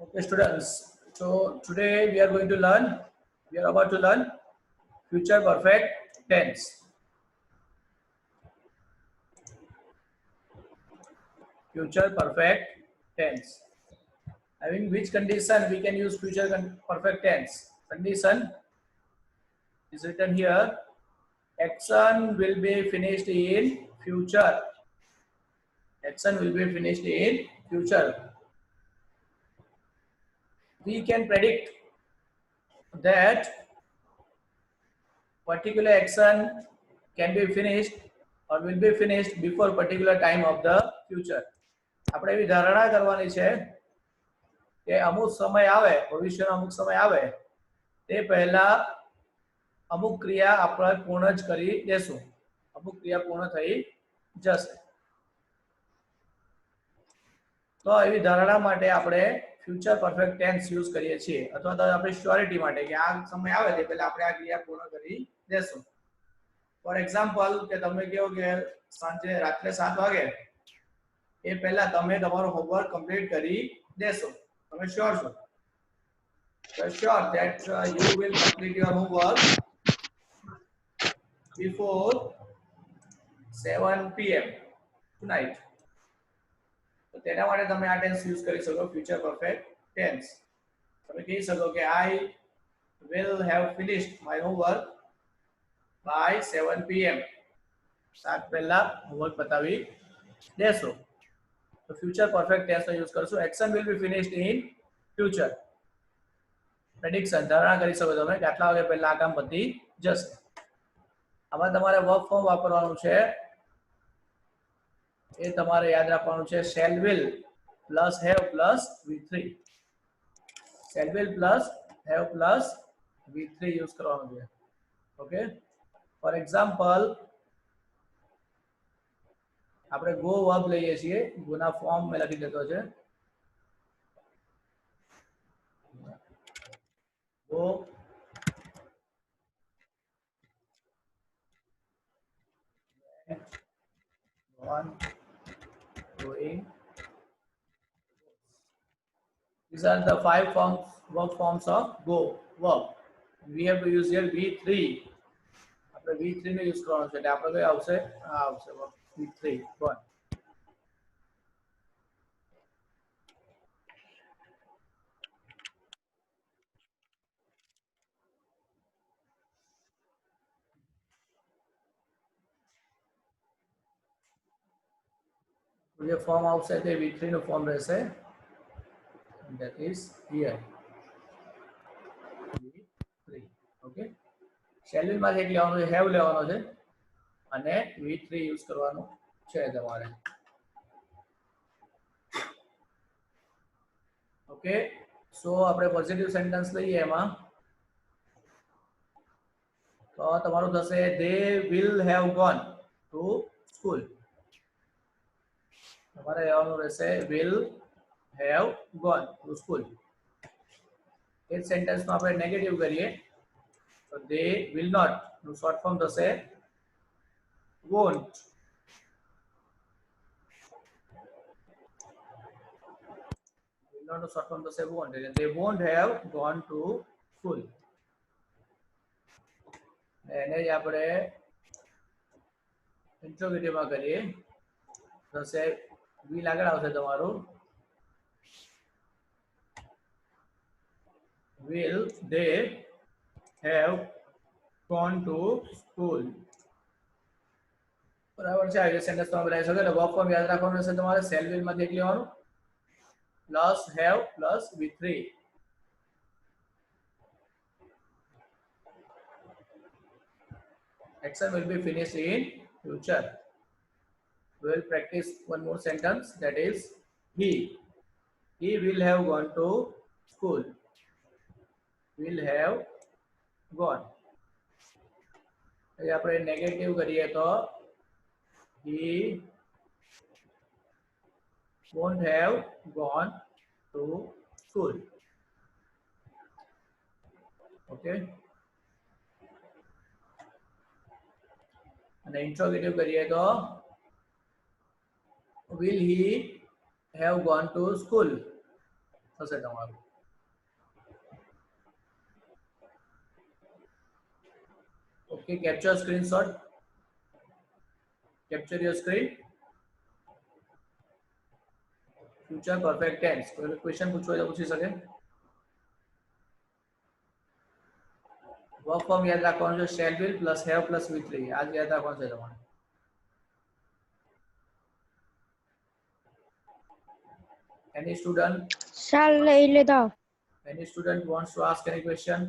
Okay, students. So today we are about to learn future perfect tense. Future perfect tense. Having which condition we can use perfect tense? Condition is written here. Action will be finished in future. Action will be finished in future. We can predict that particular action can be finished or will be finished before particular time of the future. આપણે એવી ધારણા કરવાની છે કે અમુક સમય આવે, ભવિષ્યનો અમુક સમય આવે તે પહેલા અમુક ક્રિયા આપણે પૂર્ણ જ કરી દેશું. અમુક ક્રિયા પૂર્ણ થઈ જશે. તો એવી ધારણા માટે આપણે ફ્યુચર પરફેક્ટ ટેન્સ યુઝ કરીએ છીએ અથવા તો આપણે શ્યોરિટી માટે કે આ સમય આવે તે પહેલા આપણે આ ક્રિયા પૂર્ણ કરી દેશું. ફોર એક્ઝામ્પલ કે તમે કહો કે સાંજે રાત્રે 7 વાગે એ પહેલા તમે તમારું હોમવર્ક કમ્પ્લીટ કરી દેશો. તમે શ્યોર છો? Sure that you will complete your homework before 7 p.m. tonight. તો તેના માટે તમે આ ટેન્સ યુઝ કરી શકો, ફ્યુચર પરફેક્ટ ટેન્સ. તમે કહી શકો કે I will have finished my homework by 7 p.m. 7 પહેલા હોમવર્ક પતાવી દેશો. તો ફ્યુચર પરફેક્ટ ટેન્સનો યુઝ કરશો. Action will be finished in future. Prediction ધારણા કરી શકો તમે કે આટલા વાગે પહેલા આ કામ પતી જશે. આમાં તમારે વર્ક ફોર્મ વાપરવાનું છે. એ તમારે યાદ રાખવાનું છે shall will plus have plus v3. shall will plus have plus v3 use કરવાનું છે. ઓકે, ફોર એક્ઝામ્પલ આપણે ગો વર્બ લઈએ છીએ. ગોના ફોર્મ મેં લખી દેતો છે. go on going. These are the 5 verb forms of go verb. We have to use here v3. આપણે v3 નો યુઝ કરવાનો છે એટલે આપણે કઈ આવશે? આ આવશે v3 1. જે ફોર્મ આવશે તે v3 નું ફોર્મ રહેશે. that is here v3. Okay, shall will માંથી એક લેવાનો છે, have લેવાનો છે અને v3 યુઝ કરવાનો છે તમારે. ઓકે, સો આપણે પોઝિટિવ સેન્ટેન્સ લઈએ. એમાં તો તમારું થશે they will have gone to school. તમારે લેવાનું રહેશે will have gone to school. એ સેન્ટેન્સમાં આપણે નેગેટિવ કરીએ તો they will not નું શોર્ટ ફોર્મ થશે won't. will not નું શોર્ટ ફોર્મ થશે won't. એટલે they won't have gone to school. એને જ આપણે ઇન્ટ્રોગેટિવમાં કરીએ થશે will આગળ આવશે તમારું will they have gone to school. બરાબર છે. આ સેન્ટેન્સ તમે બનાવી શકો. એટલે વર્બ ફોર્મ યાદ રાખવાનું રહેશે તમારે. shall will માંથી એક લેવાનું plus have plus v3. action will be finished in future. We will practice one more sentence, that is he will have gone to school. will have gone. ये આપણે negative કરીએ તો he won't have gone to school. okay, અને interrogative કરીએ તો will he have gone to school. થશે તમારું. Okay, capture screenshot, capture your screen. Future perfect tense, કોઈ ક્વેશ્ચન પૂછવો હોય તો પૂછી શકે. વર્ક ફોર્મ યાદ રાખવાનું છે, shall will plus have plus V3, આ જ યાદ રાખવાનું છે તમારે. Any student? Shall લઈ લેતા. Any student wants to ask any question?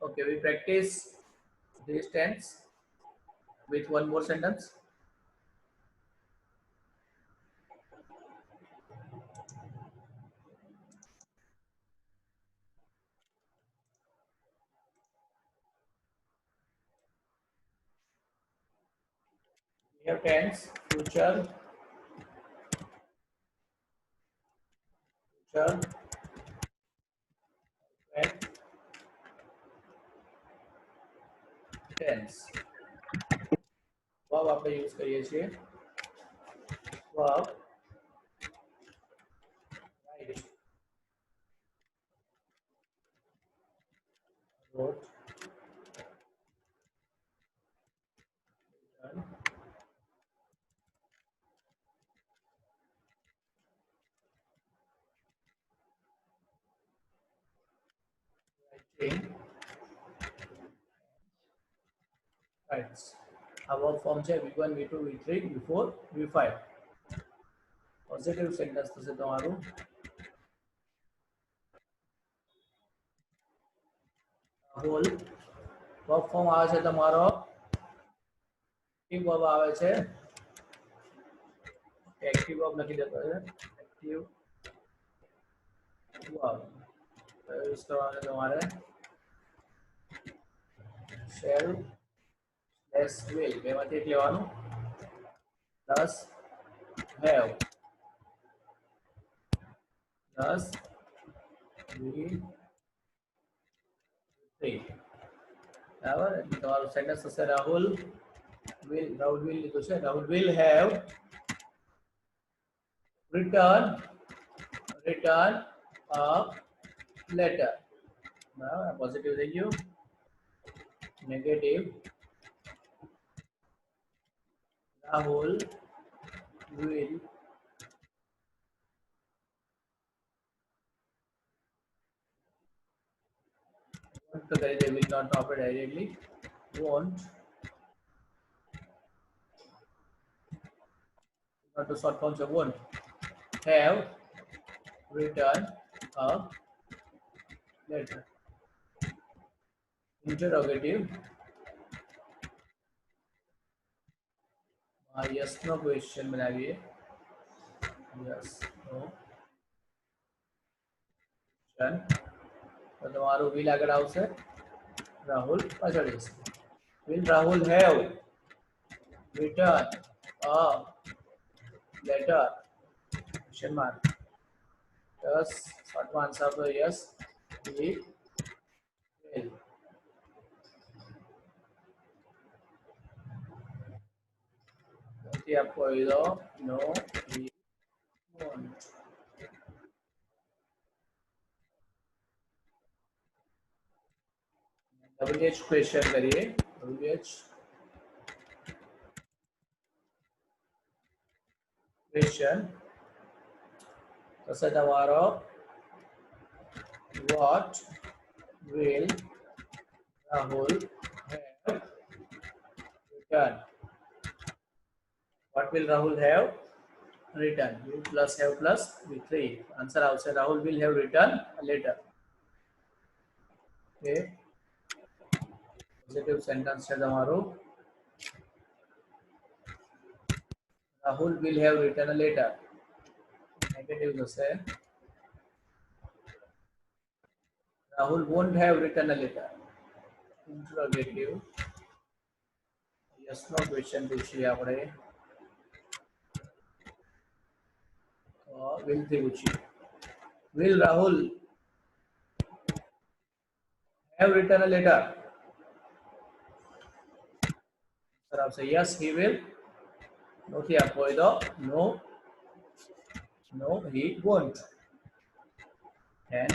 Okay, we practice this tense with one more sentence. We have tense future, and tense. Verb આપણે use કરીએ છીએ. Verb write, wrote, written, writing, writes. આ verb form છે V1 V2 V3 V4 V5. Positive sentence થશે તમારું. Hall verb form આવે છે તમારો, એક્ટિવ વર્બ આવે છે. એક્ટિવ વર્બ લખી દેતો છે, એક્ટિવ વર્બ યુઝ કરવાનો તમારે. શેલ લેસ વિલ, બેમાંથી એક લેવાનું, પ્લસ હેવ પ્લસ V3, બરાબર. એટલે તમારું સેન્ટેન્સ થશે રાહુલ વિલ લીધું છે, Rahul will have return a letter. બરાબર, પોઝિટિવ થઈ ગયું. નેગેટિવ, રાહુલ વિલ તો કરી દે, will not આપણે directly won't, not to short form છે won't have written a letter. Interrogative, yes no question બનાવીએ, yes no question. તો તમારું will આગળ આવશે, રાહુલ પાછળ જશે. Will Rahul have written a letter? Question mark. Yes, short answer તો yes, he will. નથી આપવો હોય તો no he won't. WH question કરીએ. WH ક્વેશ્ચન થશે તમારો what will Rahul have written? What will Rahul have written? Will plus have plus V3. Answer આવશે Rahul will have written a letter. Okay. Positive sentence છે તમારું. Rahul will have written a letter. Negative થશે Rahul won't have written a letter. Interrogative. Yes no question પૂછીએ આપણે. will થી પૂછીએ. Will Rahul have written a letter? Sir, आपसे yes he will નો થી આપવો હોય તો no he won't. And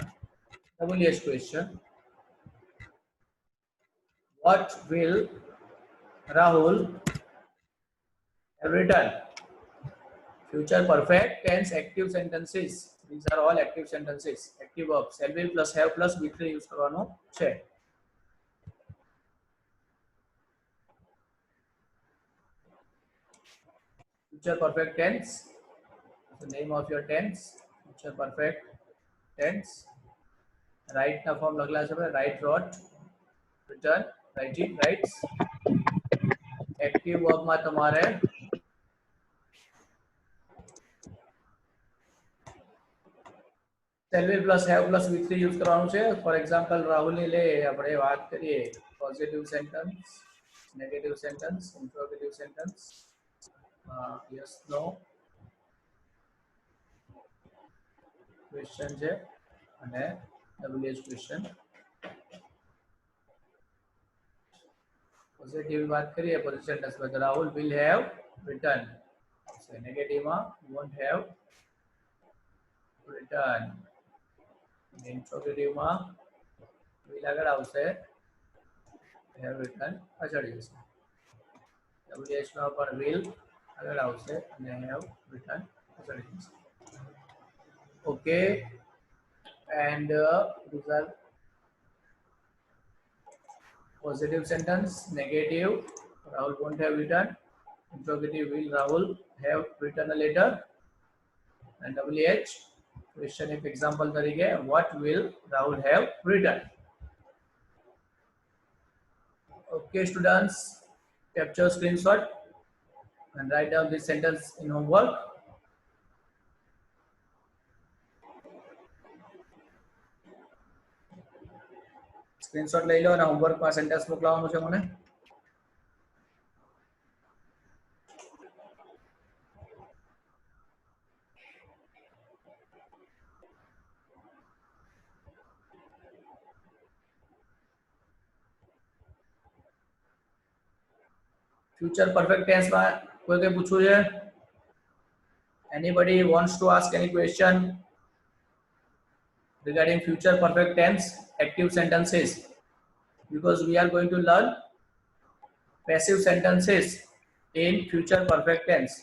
WH question, what will Rahul have written? Future perfect tense active sentences. These are all active sentences. Active verbs. Shall will plus have plus be3 use કરવાનો છે. Future perfect tense. The name of your tense. Future perfect tense. Write ના form લખલા છે. Write, wrote, written, writing, writes. Active verb માં તમારે shall will plus have plus be3 use કરવાનું છે. For example રાહુલની લે આપણે વાત કરીએ positive sentence, negative sentence, interrogative sentence, yes no question છે અને WH ક્વેશ્ચન. પોઝિટિવ વાત કરીએ પોઝિટિવ સેન્ટેન્સ માં Rahul will have written. નેગેટિવમાં won't have written. ઇન્ટ્રોગેટિવમાં will આગળ આવશે, have written પાછળ જશે. WH માં પણ will આગળ આવશે અને have written પાછળ જશે. Okay, and these are positive sentence, negative Rahul won't have written, interrogative will Rahul have written a letter, and WH question if example તરીકે what will Rahul have written. Okay students, capture screenshot and write down this sentence in homework. Screenshot લઈ લો અને હોમવર્કમાં sentence મોકલવાનું છે મને. Future perfect ટેન્સમાં કોઈ કંઈ પૂછવું છે? Anybody wants to ask any question regarding future perfect tense active sentences? Because we are going to learn passive sentences in future perfect tense.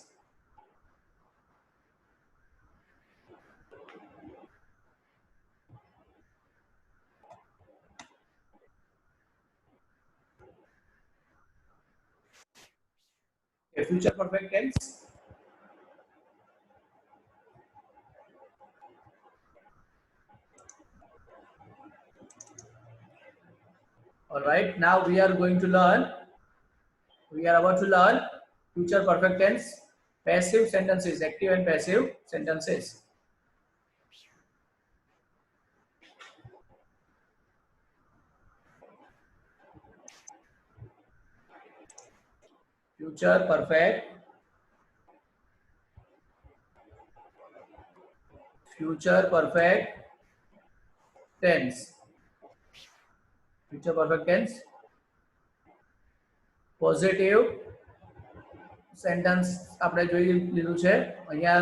A future perfect tense. All right, now we are about to learn future perfect tense passive sentences, active and passive sentences. Future perfect tense. Future perfect tense. Positive sentence આપણે જોઈ લીધું છે. અહીંયા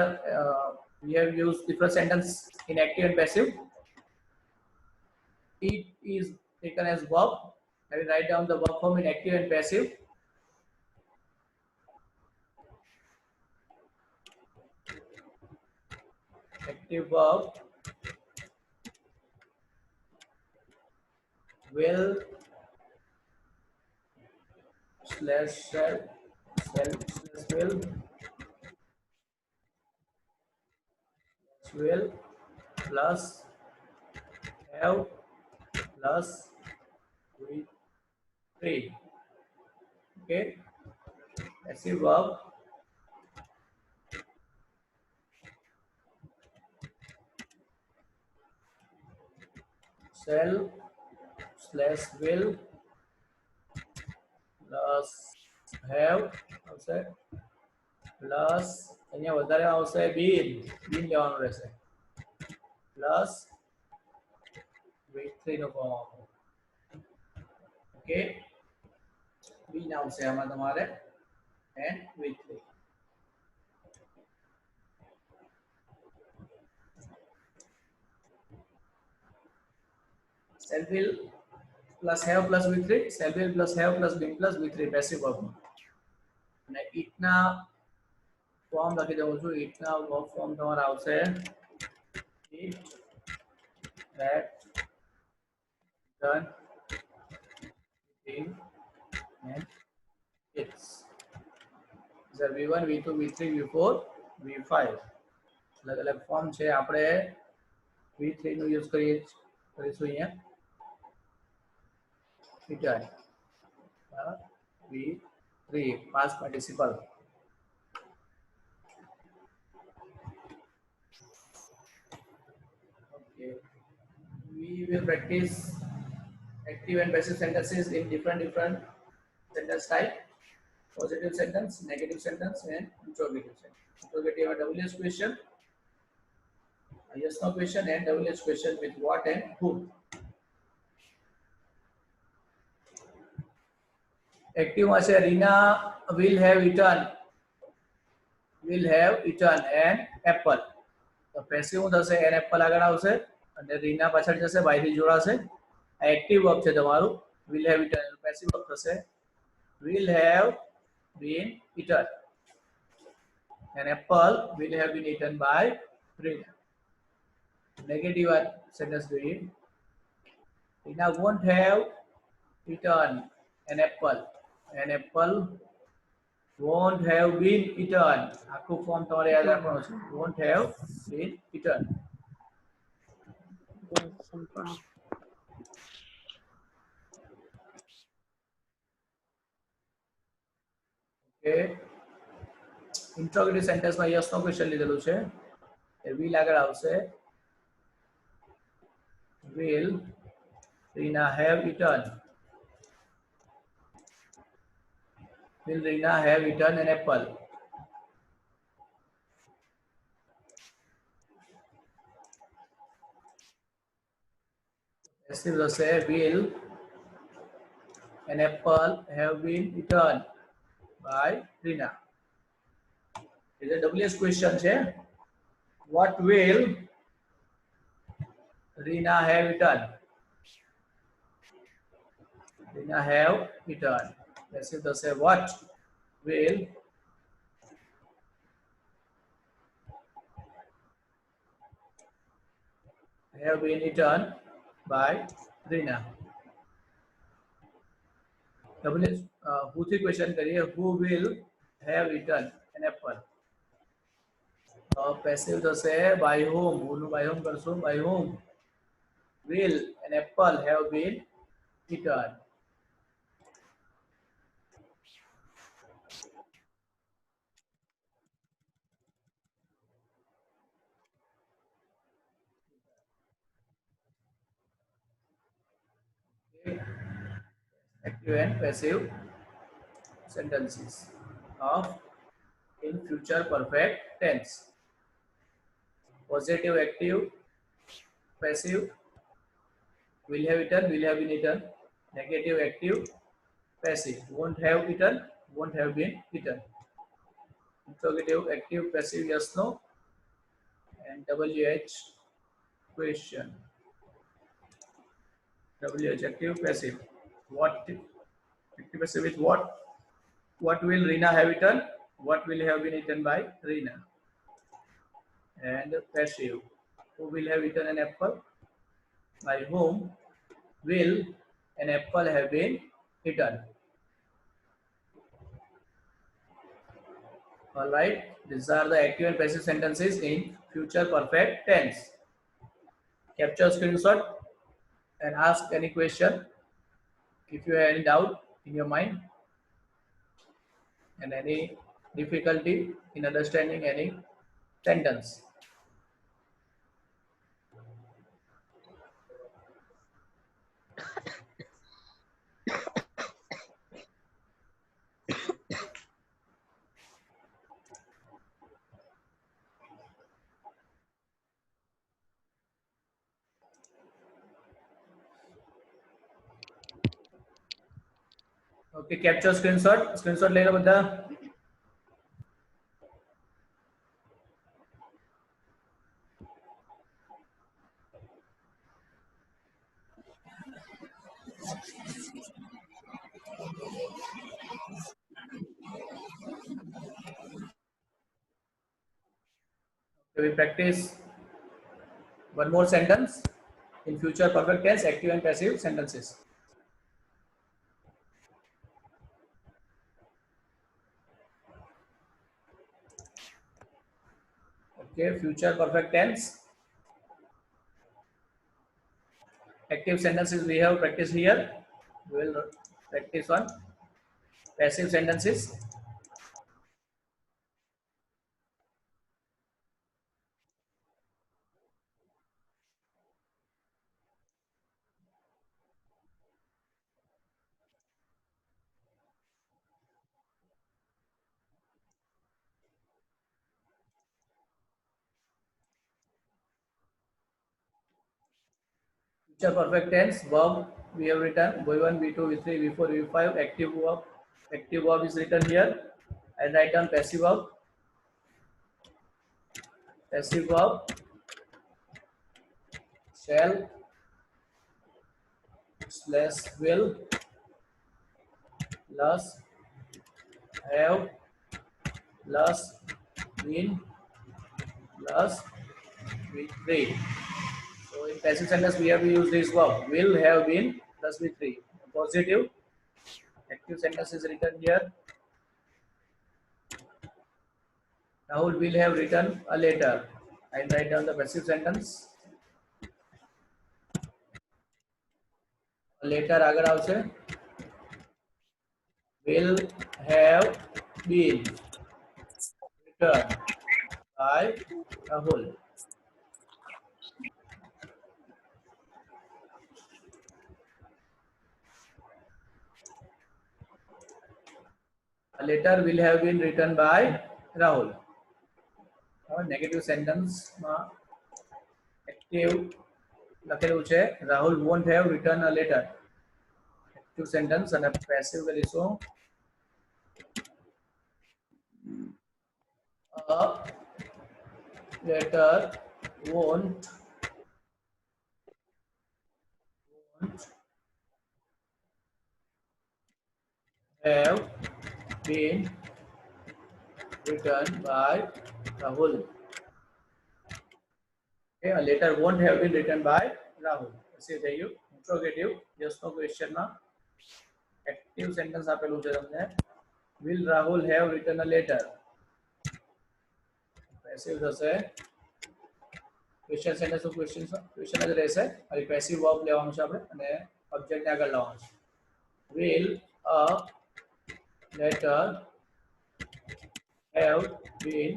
we have used different sentence in active and passive. It is taken as verb. I will write down the verb form in active and passive. Active verb will slash shall slash will plus have plus with 3. Okay, passive verb shall slash will plus have આવશે plus અહીંયા વધારે આવશે been લેવાનું રહેશે plus with 3 no form આવશે. Okay, been આવશે આમાં તમારે and with 3. shall will plus have plus v3, shall will plus have plus been plus v3 passive વર્બમાં. અને it ના ફોર્મ લખી દઉં છું. it ના વર્બ ફોર્મ તમારે આવશે it had done in and it's the v1 v2 v3 v4 v5 अलग अलग फॉर्म છે. આપણે v3 નું યુઝ કરીશું અહીંયા return v3 past participle. Okay, we will practice active and passive sentences in different sentence type: positive sentence, negative sentence, and interrogative sentence. Interrogative are WH question, a yes no question, and WH question with what and who. Active માં છે Reena will have eaten an apple. તો passive શું થશે? An apple આગળ આવશે અને રીના પાછળ જશે, બાયથી જોડાશે. આ એક્ટિવ વર્બ છે તમારું. will have eaten. Passive verb થશે will have been eaten. An apple will have been eaten by Rina. Negative sentence doing Rina won't have eaten an apple. An apple won't have been eaten. આખું form તમારે યાદ રાખવાનું છે. won't have been eaten. Okay. Interrogative sentence માં yes no question લીધેલું છે. એ will આગળ આવશે. will Rina have eaten? Will Rina have eaten an apple? Passive થશે will an apple have been eaten by Rina? Is a WH question છે. What will Rina have eaten? Rina have eaten. Passive થશે what will have been eaten by Rina? WH who થી question કરીએ. Who will have eaten an apple? Passive થશે by whom. who નું by whom કરશું. By whom will an apple have been eaten? Active and passive sentences of in future perfect tense. Positive, active, passive, will have eaten, will have been eaten. Negative, active, passive, won't have eaten, won't have been eaten. Interrogative, active, passive, yes no, and WH question. WH active, passive. What active, passive with what? What will Rina have eaten? What will have been eaten by Rina? And passive. Who will have eaten an apple? By whom will an apple have been eaten? All right. These are the active and passive sentences in future perfect tense. Capture screenshot and ask any question if you have any doubt in your mind and any difficulty in understanding any sentence. Okay, capture screenshot ले लो बता. We practice one more sentence in future perfect tense, active and passive sentences. Okay, future perfect tense. Active sentences we have practiced here. We will practice on passive sentences. Future perfect tense verb we have written V1, V2, V3, V4, V5. Active verb is written here. I write down passive verb. Passive verb shall slash will plus have plus been plus V3. So in passive sentence we have to use this verb will have been plus V3. Positive. Active sentence is written here. Rahul will have written a letter. I write down the passive sentence. A letter agar avse will have been written by Rahul. A letter will have been written by Rahul. Negative sentence active લખેલું છે Rahul won't have written a letter. Active sentence and passive કરીશું a letter won't have been written by Rahul. Okay, a letter won't have been written by Rahul. See there you interrogative yes no question માં active sentence આપેલું છે તમને will Rahul have written a letter. Passive થશે question sentence question જ રહેશે અને passive verb લેવાનું છે આપણે અને object ને આગળ લાવવાનું છે. Will a letter have been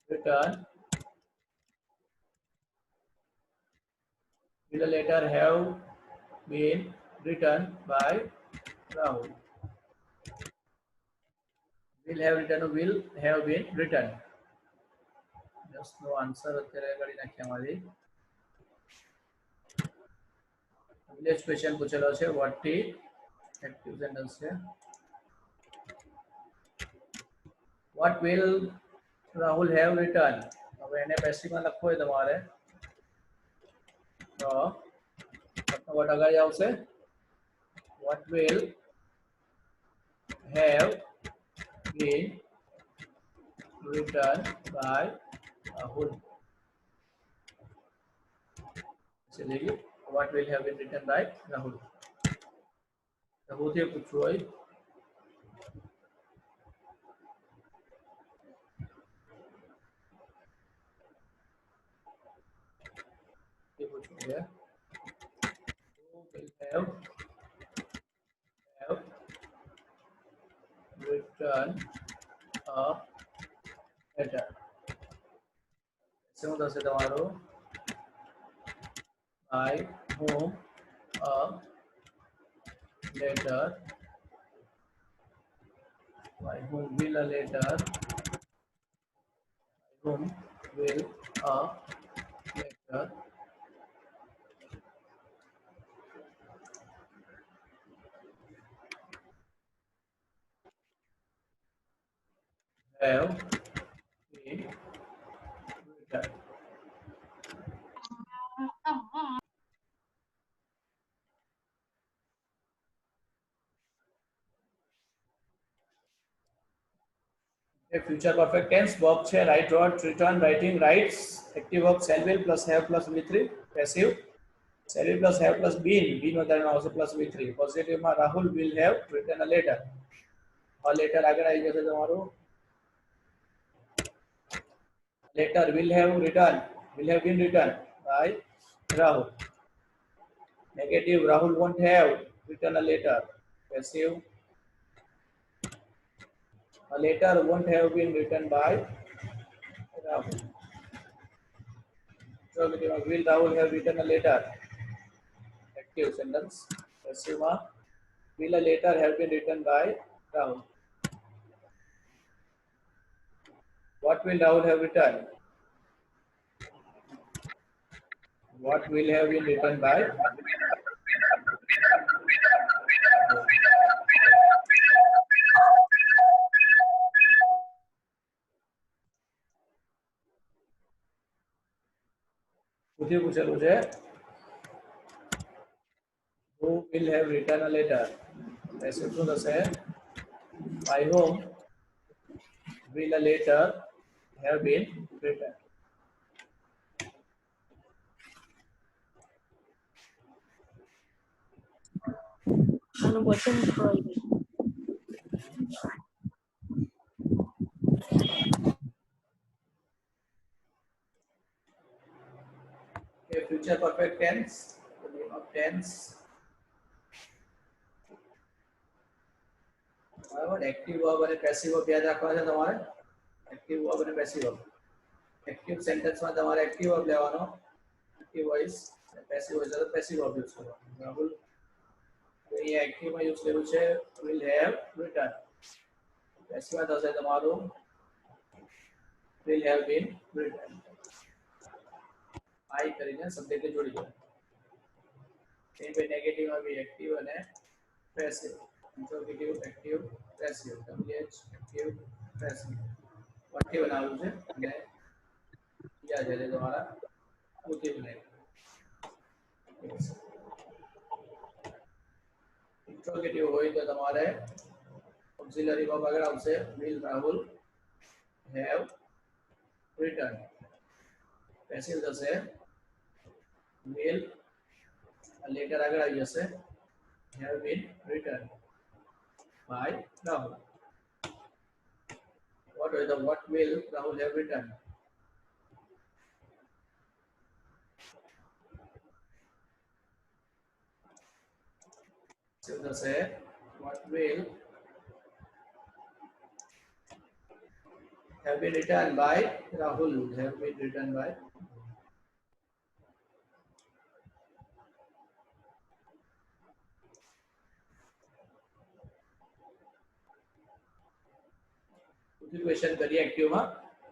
written? Will a letter have been written by Rahul? Will have written or will have been written? Just no answer અત્યારે કરી નાખી અમારી village question પૂછેલો છે what is active sentence છે what will Rahul have written હવે એને passive માં લખવું હોય તમારે તો what આગળ આવશે what will have been written by Rahul. चलिए what will have been written by Rahul. Rahul से पूछो भाई ये पूछो क्या who will have written a letter. શું થશે તમારો by whom a letter by whom will a letter by whom will a letter have been written. A future perfect tense verb છે write, wrote, return, writing, writes. Active verb shall will plus have plus V3. Passive shall will plus have plus been વધારાનો આવશે plus V3. Positive માં Rahul will have written a letter. A letter આગળ આવી જશે તમારું letter will have been written by Rahul. Negative, Rahul won't have written a letter. Passive, a letter won't have been written by Rahul. Interrogative, will Rahul have written a letter? Active sentence. Passive, will a letter have been written by Rahul? What will Rahul have written? What will have been written by? પૂછેલું છે who will have written a letter? Passive શું થશે? By whom will a letter have been written? આનું વચન હોય Okay, future perfect tense. The name of tense. બરાબર active verb અને passive verb યાદ રાખવા છે તમારે એક્ટિવ વર્બ અને પેસિવ વર્બ એક્ટિવ સેન્ટેન્સમાં તમારે એક્ટિવ વર્બ લેવાનો એક્ટિવ વોઇસ પેસિવ વોઇસ તો પેસિવ વર્બ યુઝ કરવાનો બરાબર અહીંયા એક્ટિવમાં યુઝ કર્યું છે will have written પેસિવમાં થશે તમારું will have been written I કરીને સબ્જેક્ટને જોડી દો એ બે નેગેટિવમાં બી એક્ટિવ અને passive interrogative active passive WH active passive વાક્ય બનાવવું છે અને યાદ છે તમારા ઉકેલ નહીં ઇન્ટ્રોગેટિવ હોય તો તમારે ઓક્સિલરી વર્બ આગળ આવશે will Rahul have written passive થશે will લેટર આગળ આવી જશે have been written by Rahul. What will Rahul have written? So the say what will have been written by Rahul have been written by question करिए active में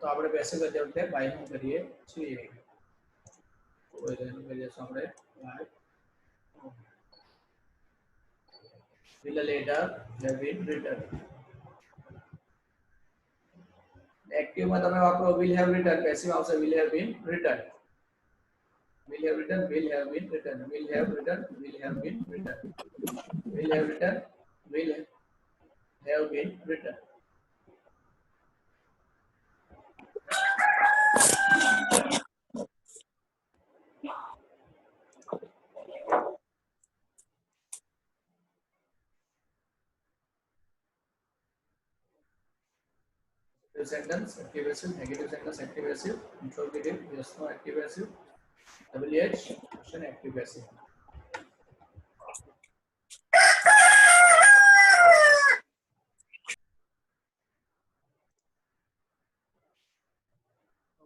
तो આપણે passive કરતી વખતે બાય નું કરીએ છીએ તો એનું કરીએ તો આપણે by will later have been written active में તમે વાપરો will have written પેસિવ આવશે will have been written will have written will have been written will have written will have been written will have written will have been written sentence active passive negative sentence active passive interrogative yes no active passive WH question active passive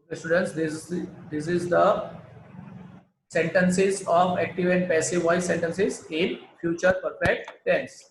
okay students this is the sentences of active and passive voice sentences in future perfect tense